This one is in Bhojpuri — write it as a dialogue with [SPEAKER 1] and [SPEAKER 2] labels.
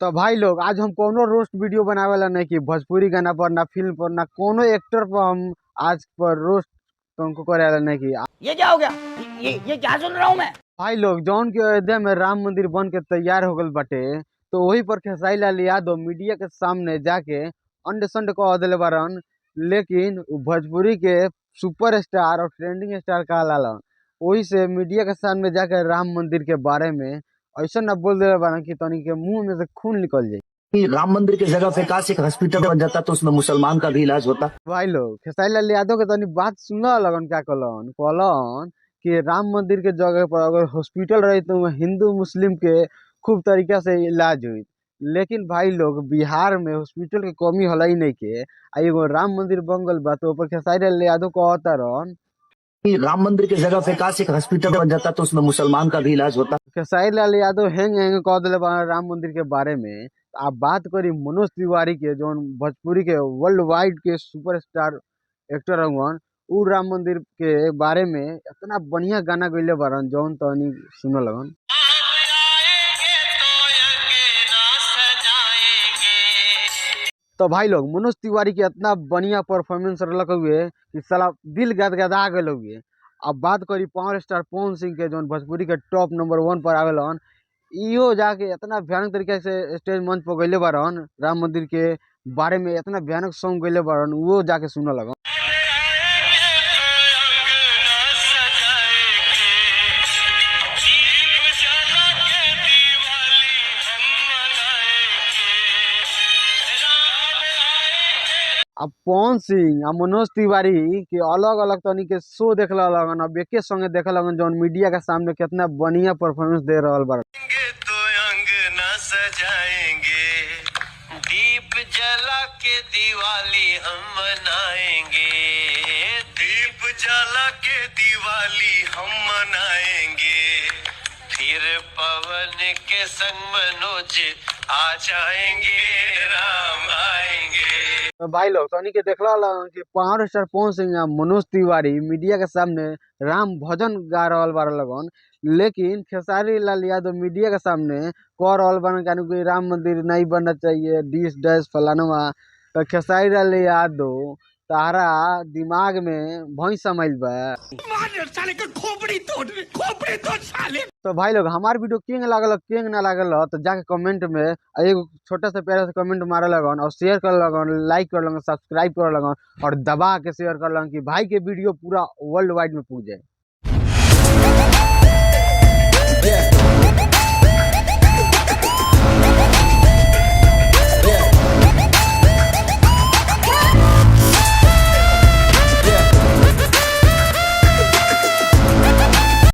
[SPEAKER 1] तो भाई लोग आज हम कोनो रोस्ट वीडियो बनावे ला नहीं कि भोजपुरी गाना पर ना फिल्म पर ना कोनो एक्टर पर हम आज पर रोस्ट तुमको करे वाला नहीं कि
[SPEAKER 2] ये क्या हो गया? ये क्या सुन रहा हूँ मैं?
[SPEAKER 1] भाई लोग जौन के अयोध्या में राम मंदिर बन के तैयार हो गल बाटे। तो वही पर खेसारी लाल यादव मीडिया के सामने जाके अंड संड कह दिले बारन। लेकिन उ भोजपुरी के सुपर स्टार और ट्रेंडिंग स्टार कहला। वही से मीडिया के सामने जाके राम मंदिर के बारे में ऐसा न बोल दिले बारन कि तनी के मुंह में से खून निकल जाए।
[SPEAKER 3] कि राम मंदिर की जगह पे काश एक हॉस्पिटल बन जाता तो उसमें मुसलमान का भी इलाज होता।
[SPEAKER 1] भाई लोग खेसारी लाल यादव के तनी बात सुनना लगन क्या कहलन कि राम मंदिर के जगह पर अगर हॉस्पिटल रही तो वहाँ हिंदू मुस्लिम के खूब तरीका से इलाज हुई। लेकिन भाई लोग बिहार में हॉस्पिटल के कमी होला ही नहीं के आ एगो राम मंदिर बन गल बा तो ऊपर खेसारी लाल यादव कहता रहन
[SPEAKER 3] कि राम मंदिर की जगह पे काश एक हॉस्पिटल बन जाता तो उसमें मुसलमान का भी इलाज होता।
[SPEAKER 1] खेसारी लाल यादव हैंग हैंग कह दिले बा राम मंदिर के बारे में। आप बात करी मनोज तिवारी के जो भोजपुरी के वर्ल्ड वाइड के सुपरस्टार एक्टर हवन। उ राम मंदिर के बारे में इतना बढ़िया गाना गइले बारन जौन तनी सुनो लगन। तो भाई लोग मनोज तिवारी के इतना बढ़िया परफॉर्मेंस रख हुए कि साला दिल गदगदा गल हुए। अब बात करी पावर स्टार पवन सिंह के जो भोजपुरी के टॉप नंबर 1 पर आवेलन। इहो जाके इतना भयानक तरीके से स्टेज मंच पर गइले बारन राम मंदिर के बारे में इतना भयानक सॉन्ग गइले बारन वो जाके सुनो लगन। अब पवन सिंह आ मनोज तिवारी के अलग अलग तनी के शो देखला लगन। अब एके संगे देखे लगन जौन मीडिया के सामने कितना बढ़िया परफॉर्मेंस दे रहल बा।
[SPEAKER 4] तो अंगना सजाएंगे, दीप जला के दिवाली हम मनाएंगे, दीप जला के दिवाली हम मनाएंगे, फिर पवन के संग मनोज आ जाएंगे, राम आएंगे।
[SPEAKER 1] तो भाई लोग तनी के देखला लगन कि पावर स्टार पवन सिंह आ मनोज तिवारी मीडिया के सामने राम भजन गा रहल बा लगन। लेकिन खेसारी लाल यादव मीडिया के सामने कह रहल बा कि राम मंदिर नहीं बनना चाहिए डिस डैश फलानवा। तो खेसारी लाल यादव तारा दिमाग में भैंस समाइल बा। तो भाई लोग हमार वीडियो केंग लागल केंग ना लागल तो जाके कमेंट में एगो छोटा सा प्यारा सा कमेंट मारे लगन और शेयर कर लगन, लाइक कर लगन, सब्सक्राइब कर लगन और दबा के शेयर कर लगन कि भाई के वीडियो पूरा वर्ल्ड वाइड में पहुंच जाए।